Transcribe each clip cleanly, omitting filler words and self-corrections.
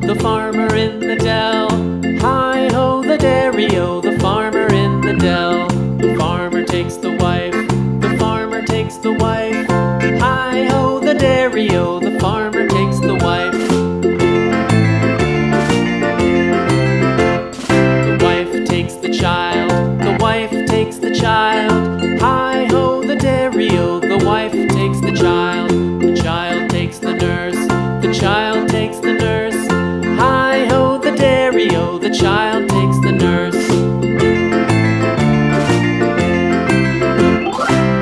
The farmer in the dell. Hi-ho, the dairy-o, the farmer in the dell. The farmer takes the wife, the farmer takes the wife. Hi-ho, the dairy-o, the farmer takes the wife. The wife takes the child, the wife takes the child. Hi-ho, the dairy-o, the wife takes the child. The child takes the nurse, the child takes the nurse. Hi-ho, the dairy-o, the child takes the nurse.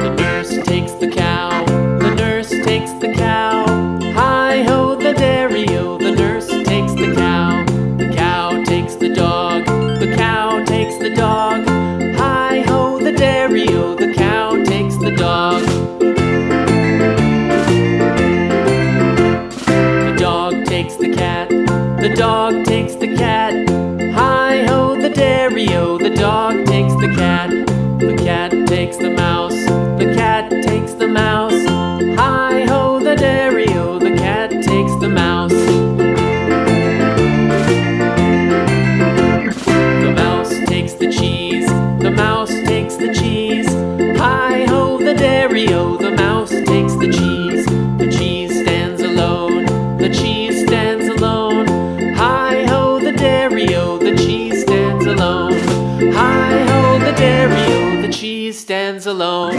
The nurse takes the cow, the nurse takes the cow. Hi-ho, the dairy-o, the nurse takes the cow. The cow takes the dog, the cow takes the dog. Hi-ho, the dairy-o, the cow takes the dog. The dog takes the cat, the dog takes the cat. Hi-ho, the dairy-o, the dog takes the cat. The cat takes the mouse, the cat takes the mouse. Hi-ho, the dairy-o, the cat takes the mouse. The mouse takes the cheese, the mouse takes the cheese. Hi-ho, the dairy-o, the mouse takes the cheese. The cheese stands alone, the cheese stands alone. Hi-ho, the dairy-o, the cheese stands alone. Hi-ho, the dairy-o, the cheese stands alone.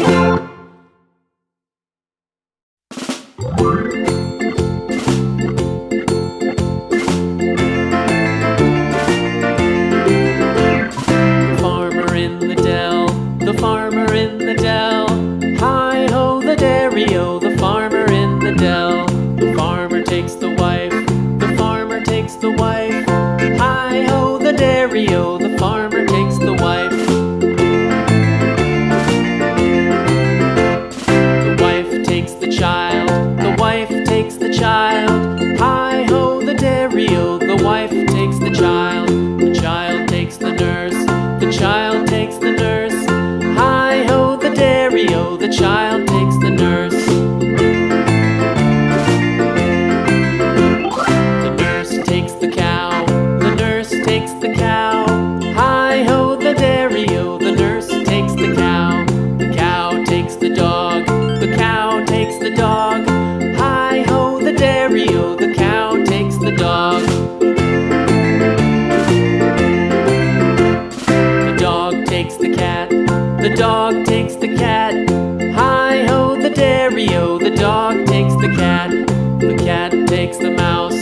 The farmer in the dell, the farmer in the dell. Hi-ho, the dairy-o, the farmer in the dell. The farmer takes the wife, the farmer takes the wife. Hi-ho, the dairy-o, the farmer takes the wife. The wife takes the child, the wife takes the child. Hi-ho, the dairy-o, the wife takes the child. The child takes the nurse, the child takes the nurse. Hi-ho, the dairy-o, the child takes the nurse. The nurse takes the cow, the nurse takes the cow. Hi-ho, the dairy-o, the nurse takes the cow. The cow takes the dog, the cow takes the dog. Hi-ho, the dairy-o, the cow takes the dog. The dog takes the cat, the dog takes the cat. Hi-ho, the dairy-o, the dog takes the cat. The cat takes the mouse,